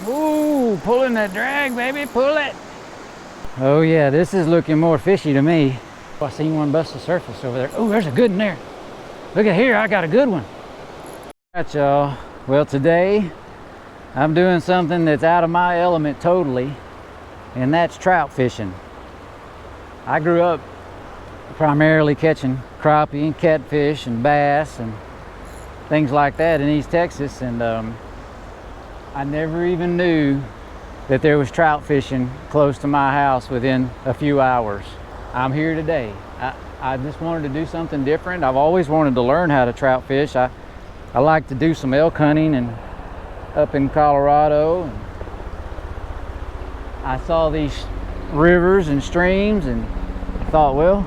Ooh, pulling that drag, baby, pull it. Oh yeah, this is looking more fishy to me. Oh, I seen one bust the surface over there. Oh, there's a good one there. Look at here, I got a good one. All right, y'all. Well, today I'm doing something that's out of my element totally, and that's trout fishing. I grew up primarily catching crappie and catfish and bass and things like that in East Texas, and I never even knew that there was trout fishing close to my house within a few hours. I'm here today. I just wanted to do something different. I've always wanted to learn how to trout fish. I like to do some elk hunting and up in Colorado. And I saw these rivers and streams and thought, well,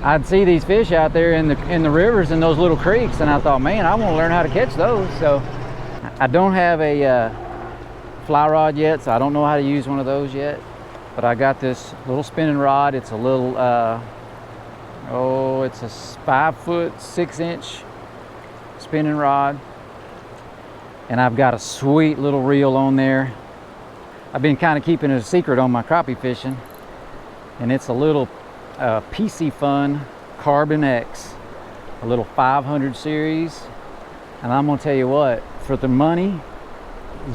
I'd see these fish out there in the rivers and those little creeks, and I thought, man, I want to learn how to catch those. So I don't have a fly rod yet, so I don't know how to use one of those yet, but I got this little spinning rod. It's a little it's a 5-foot 6-inch spinning rod, and I've got a sweet little reel on there. I've been kind of keeping it a secret on my crappie fishing, and it's a little PC Fun Carbon X, a little 500 series, and I'm gonna tell you what, for the money,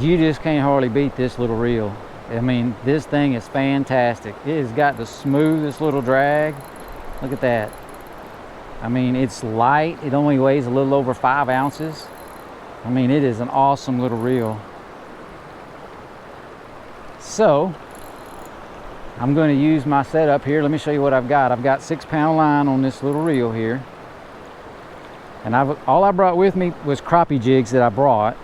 you just can't hardly beat this little reel. I mean, this thing is fantastic. It has got the smoothest little drag. Look at that. I mean, it's light. It only weighs a little over 5 ounces. I mean, it is an awesome little reel. So I'm going to use my setup here. Let me show you what I've got. I've got 6-pound line on this little reel here, and all I brought with me was crappie jigs that I brought.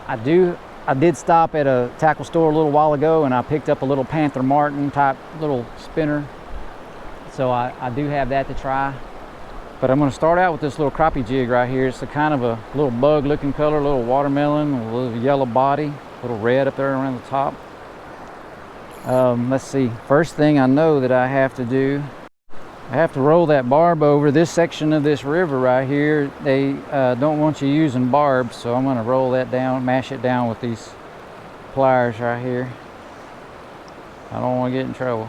I did stop at a tackle store a little while ago, and I picked up a little Panther Martin type little spinner, so I do have that to try. But I'm going to start out with this little crappie jig right here. It's a kind of a little bug looking color, a little watermelon, a little yellow body, a little red up there around the top. Let's see, first thing I know that I have to do, I have to roll that barb over. This section of this river right here, they don't want you using barbs, so I'm going to roll that down, mash it down with these pliers right here. I don't want to get in trouble.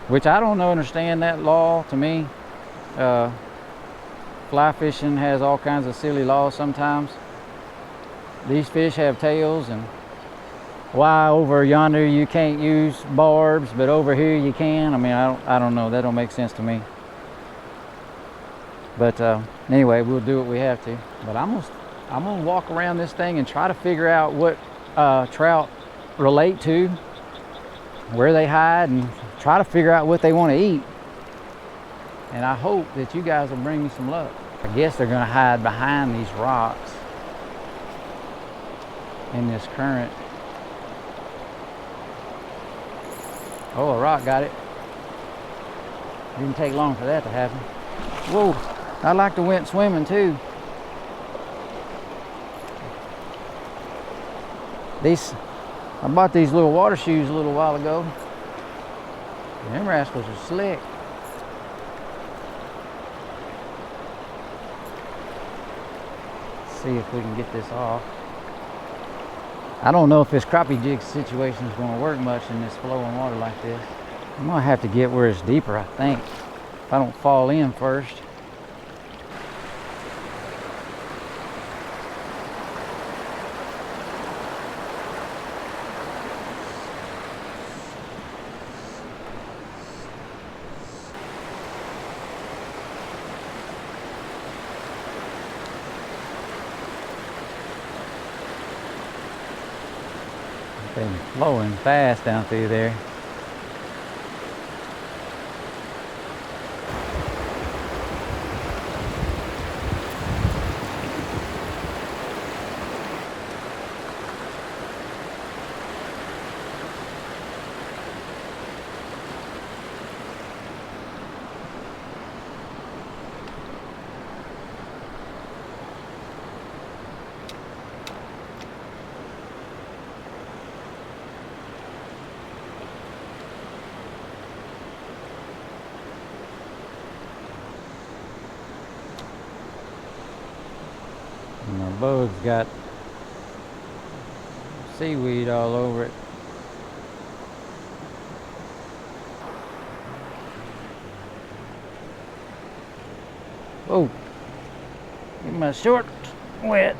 Which I don't understand that law. To me, fly fishing has all kinds of silly laws sometimes. These fish have tails, and why over yonder you can't use barbs, but over here you can? I mean, I don't know. That don't make sense to me. But anyway, we'll do what we have to. But I'm gonna walk around this thing and try to figure out what trout relate to, where they hide, and try to figure out what they want to eat. And I hope that you guys will bring me some luck. I guess they're gonna hide behind these rocks in this current. Oh, a rock got it. Didn't take long for that to happen. Whoa, I like to went swimming too. I bought these little water shoes a little while ago. Them rascals are slick. Let's see if we can get this off. I don't know if this crappie jig situation is going to work much in this flowing water like this. I'm going to have to get where it's deeper, I think, if I don't fall in first. Been flowing fast down through there. And our bug's got seaweed all over it. Oh, get my shorts wet.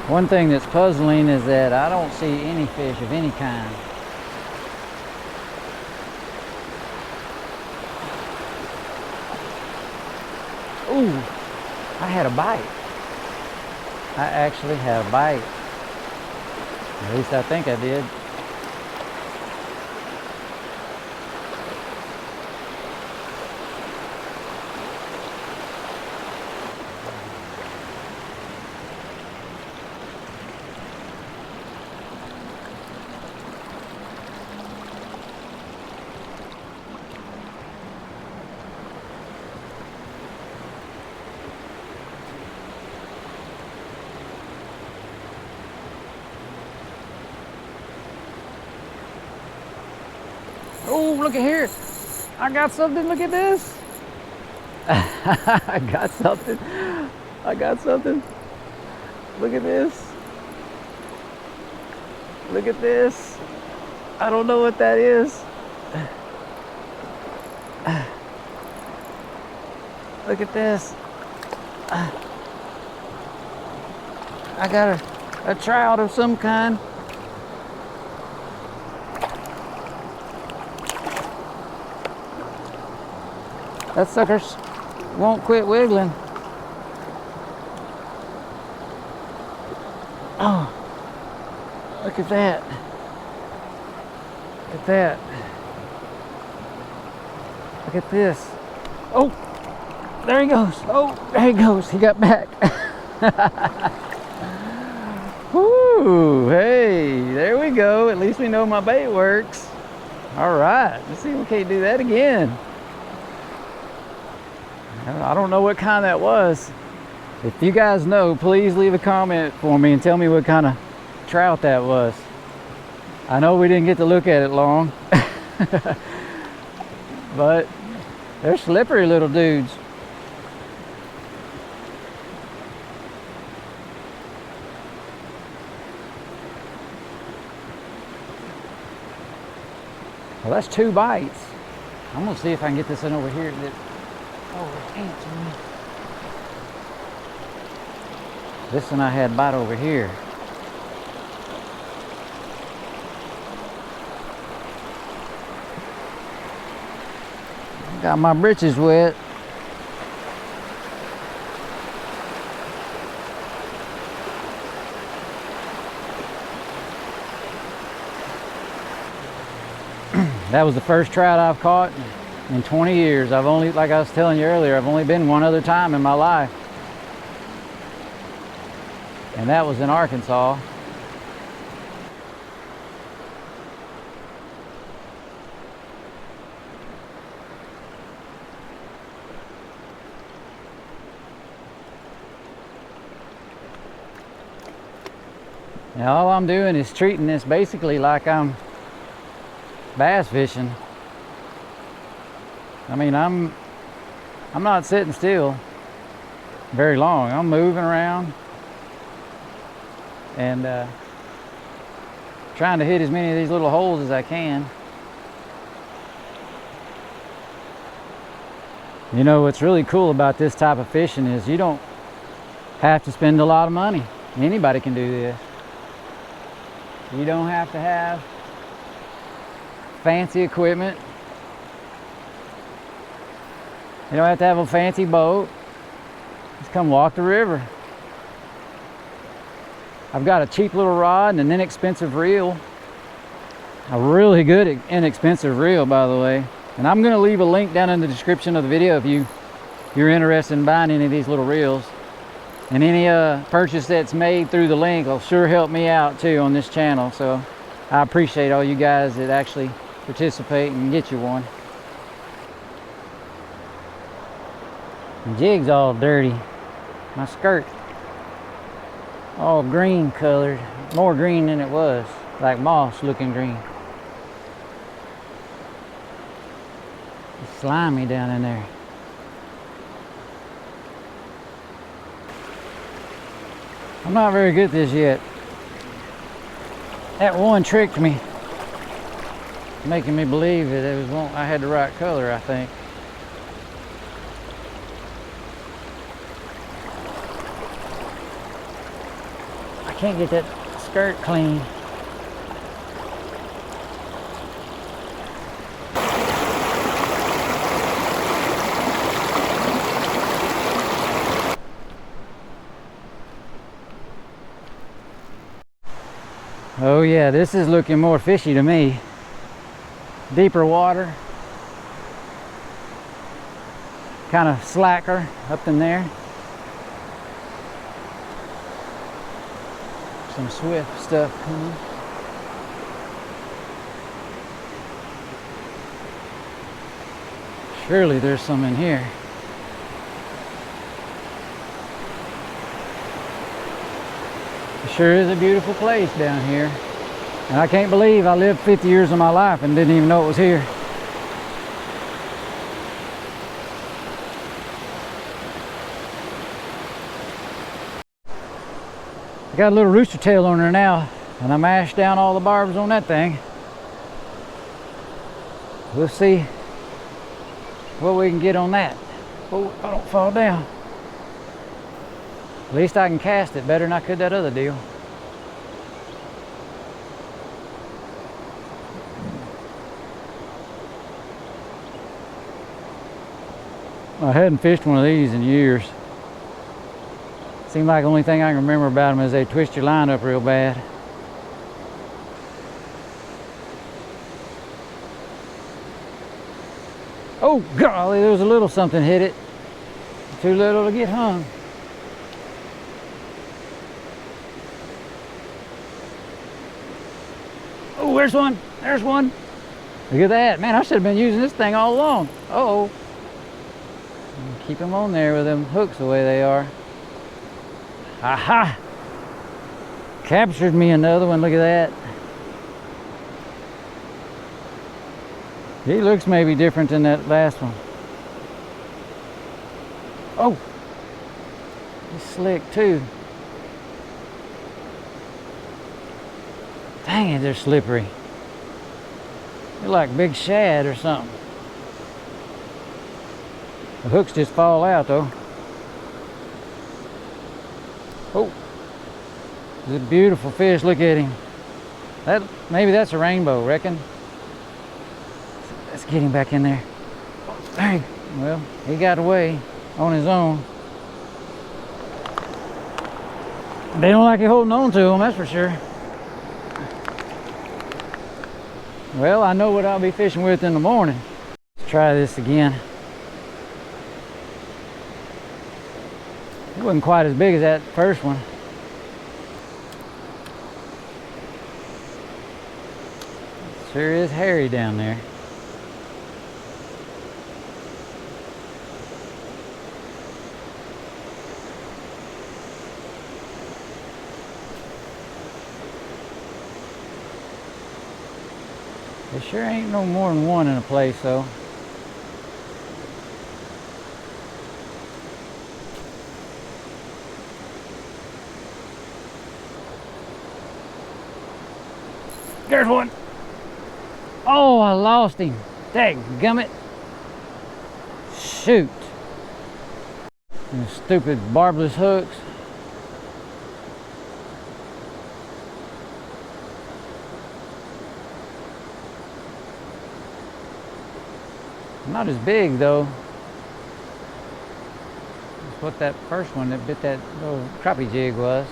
One thing that's puzzling is that I don't see any fish of any kind. Ooh, I had a bite. I actually had a bite. At least I think I did. Oh, look at here. I got something. Look at this. I got something. I got something. Look at this. Look at this. I don't know what that is. Look at this. I got a trout of some kind. That sucker won't quit wiggling. Oh, look at that. Look at that. Look at this. Oh, there he goes. Oh, there he goes. He got back. Woo, hey, there we go. At least we know my bait works. All right, let's see if we can't do that again. I don't know what kind that was. If you guys know, please leave a comment for me and tell me what kind of trout that was. I know we didn't get to look at it long, but they're slippery little dudes. Well, that's 2 bites. I'm gonna see if I can get this one over here. Oh, dang it, Jimmy. This one I had bite over here. Got my britches wet. That was the first trout I've caught in 20 years. I've only, like I was telling you earlier, I've only been one other time in my life. And that was in Arkansas. Now all I'm doing is treating this basically like I'm bass fishing. I mean, I'm not sitting still very long. I'm moving around and trying to hit as many of these little holes as I can. You know, what's really cool about this type of fishing is you don't have to spend a lot of money. Anybody can do this. You don't have to have fancy equipment. You don't have to have a fancy boat. Just come walk the river. I've got a cheap little rod and an inexpensive reel. A really good inexpensive reel, by the way. And I'm going to leave a link down in the description of the video if you're interested in buying any of these little reels. And any purchase that's made through the link will sure help me out too on this channel. So I appreciate all you guys that actually participate and get you one. The jig's all dirty. My skirt. all green colored, more green than it was, like moss looking green. It's slimy down in there. I'm not very good at this yet. That one tricked me, making me believe that it was I had the right color, I think. I can't get that skirt clean. Oh yeah, this is looking more fishy to me. Deeper water. Kind of slacker up in there. Some swift stuff coming. Surely there's some in here. It sure is a beautiful place down here. And I can't believe I lived 50 years of my life and didn't even know it was here. I got a little rooster tail on there now, and I mashed down all the barbs on that thing. We'll see what we can get on that. Oh, I don't fall down. At least I can cast it better than I could that other deal. I hadn't fished one of these in years. Seemed like the only thing I can remember about them is they twist your line up real bad. Oh golly, there was a little something hit it. Too little to get hung. Oh, there's one. There's one. Look at that. Man, I should have been using this thing all along. Uh-oh. Keep them on there with them hooks the way they are. Aha! Captured me another one. Look at that. He looks maybe different than that last one. Oh! He's slick too. Dang it, they're slippery. They're like big shad or something. The hooks just fall out though. Oh, it's a beautiful fish. Look at him. Maybe that's a rainbow, reckon. Let's get him back in there. Hey, well, he got away on his own. They don't like you holding on to them, that's for sure. Well, I know what I'll be fishing with in the morning. Let's try this again. It wasn't quite as big as that first one. It sure is hairy down there. There sure ain't no more than one in a place though. There's one. Oh, I lost him. Dadgummit. Shoot. Those stupid barbless hooks. Not as big though. That's what that first one that bit that little crappie jig was.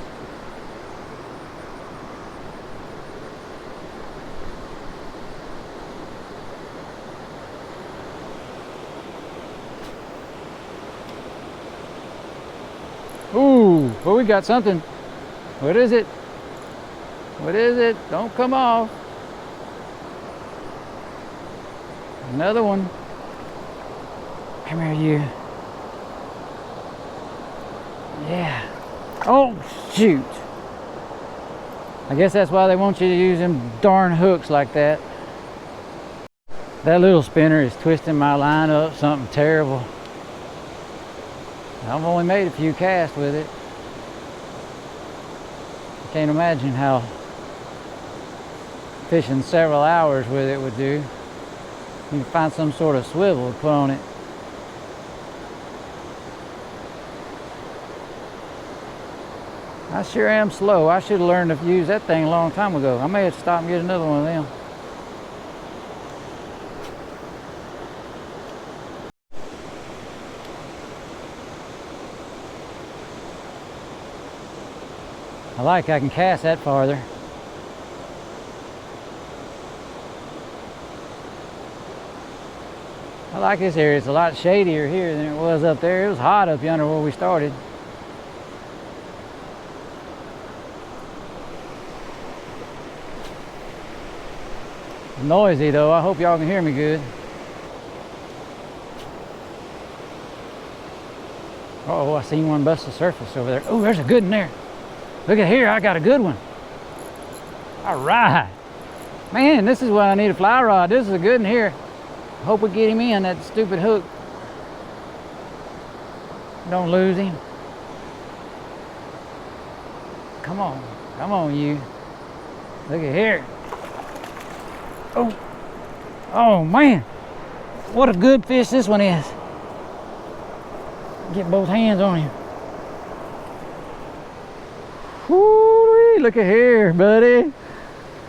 Ooh, well, we got something. What is it? What is it? Don't come off. Another one. Come here, you. Yeah. Oh, shoot. I guess that's why they want you to use them darn hooks like that. That little spinner is twisting my line up something terrible. I've only made a few casts with it. I can't imagine how fishing several hours with it would do. You can find some sort of swivel to put on it. I sure am slow. I should have learned to use that thing a long time ago. I may have to stop and get another one of them. I can cast that farther. I like this area. It's a lot shadier here than it was up there. It was hot up yonder where we started. It's noisy though. I hope y'all can hear me good. Oh, I seen one bust the surface over there. Oh, there's a good one there. Look at here, I got a good one. All right. Man, this is why I need a fly rod. This is a good one here. Hope we get him in, that stupid hook. Don't lose him. Come on you. Look at here. Oh man, what a good fish this one is. Get both hands on him. Whoo, look at here, buddy.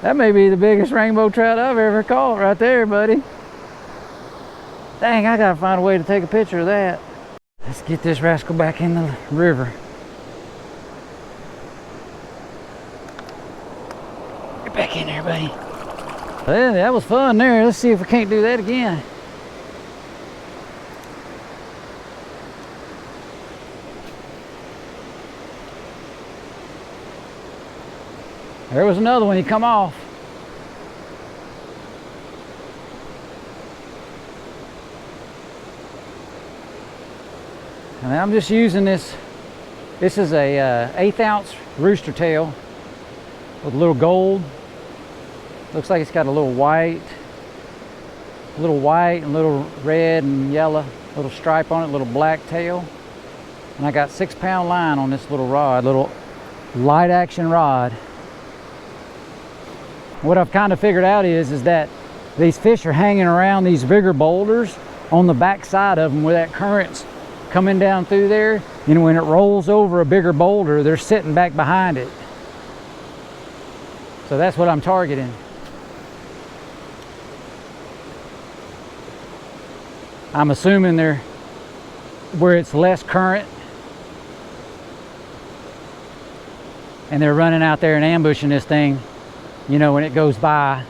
That may be the biggest rainbow trout I've ever caught right there, buddy. Dang, I gotta find a way to take a picture of that. Let's get this rascal back in the river. Get back in there, buddy. Well, that was fun there. Let's see if we can't do that again. There was another one. He come off. And I'm just using this. This is a 1/8 ounce rooster tail with a little gold. Looks like it's got a little white and a little red and yellow, little stripe on it, little black tail. And I got 6-pound line on this little rod, little light action rod. What I've kind of figured out is that these fish are hanging around these bigger boulders on the back side of them where that current's coming down through there. You know, when it rolls over a bigger boulder, they're sitting back behind it. So that's what I'm targeting. I'm assuming they're where it's less current and they're running out there and ambushing this thing, you know, when it goes by.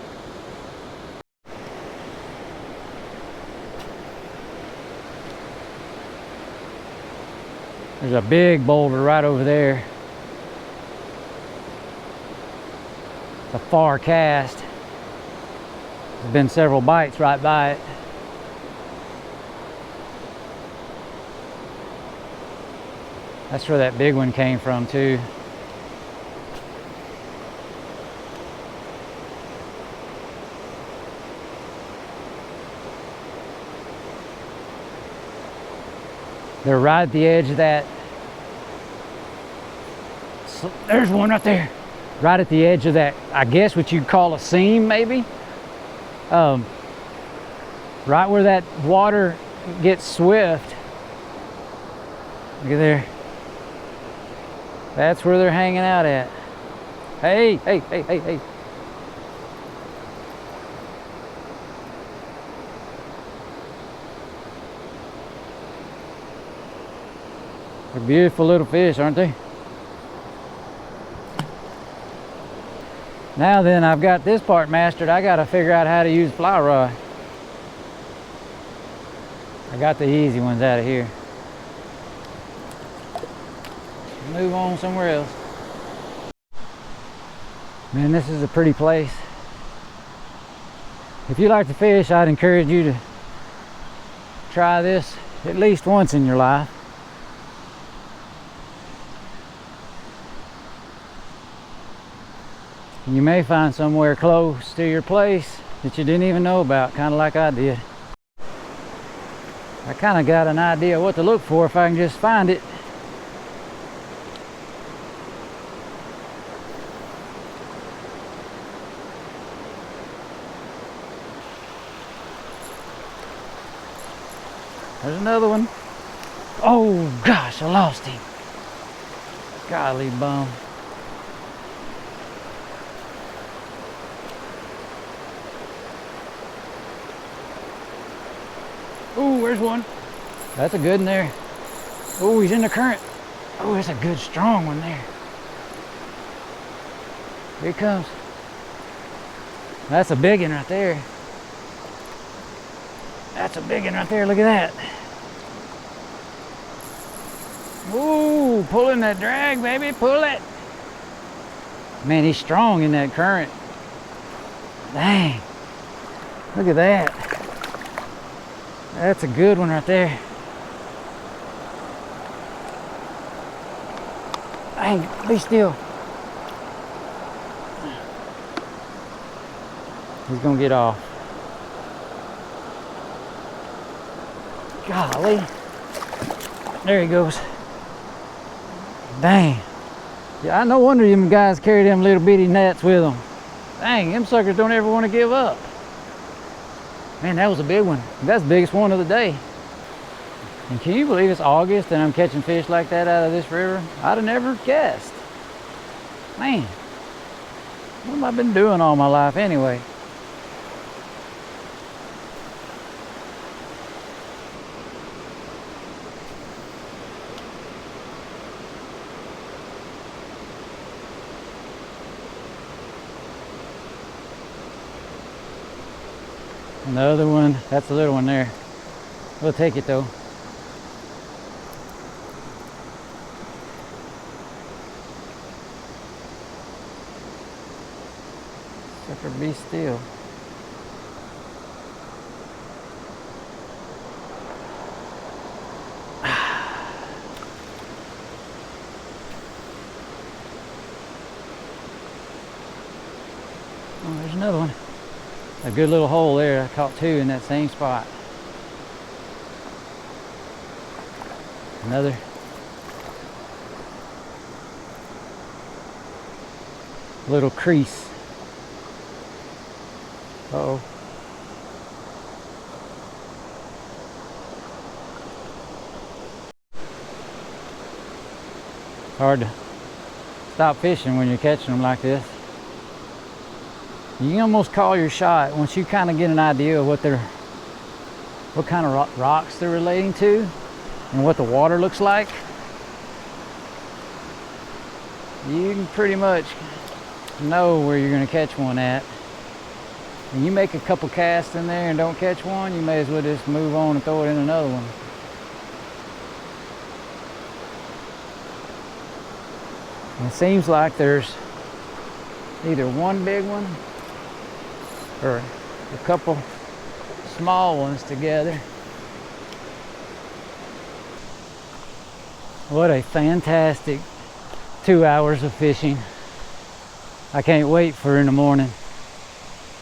There's a big boulder right over there. It's a far cast. There's been several bites right by it. That's where that big one came from too. They're right at the edge of that. There's one right there. Right at the edge of that, I guess what you'd call a seam maybe. Right where that water gets swift. Look at there. That's where they're hanging out at. Hey, hey, hey, hey, hey. They're beautiful little fish, aren't they? Now then, I've got this part mastered. I got to figure out how to use fly rod. I got the easy ones out of here. Move on somewhere else. Man, this is a pretty place. If you like to fish, I'd encourage you to try this at least once in your life. You may find somewhere close to your place that you didn't even know about, kind of like I did. I kind of got an idea what to look for if I can just find it. There's another one. Oh gosh, I lost him. Golly bum. Ooh, where's one? That's a good one there. Ooh, he's in the current. Oh, that's a good strong one there. Here he comes. That's a big one right there. That's a big one right there. Look at that. Ooh, pulling that drag, baby. Pull it. Man, he's strong in that current. Dang. Look at that. That's a good one right there. Dang, be still. He's gonna get off. Golly. There he goes. Dang. Yeah, no wonder them guys carry them little bitty nets with them. Dang, them suckers don't ever want to give up. Man, that was a big one. That's the biggest one of the day. And can you believe it's August and I'm catching fish like that out of this river? I'd have never guessed. Man, what have I been doing all my life anyway? And the other one, that's the little one there. We'll take it though. Sucker, be still. Oh, there's another one. A good little hole there. I caught two in that same spot. Another. Little crease. Uh-oh. Hard to stop fishing when you're catching them like this. You can almost call your shot once you kind of get an idea of what kind of rocks they're relating to and what the water looks like. You can pretty much know where you're going to catch one at. When you make a couple casts in there and don't catch one, you may as well just move on and throw it in another one. And it seems like there's either one big one or a couple small ones together. What a fantastic 2 hours of fishing. I can't wait for in the morning.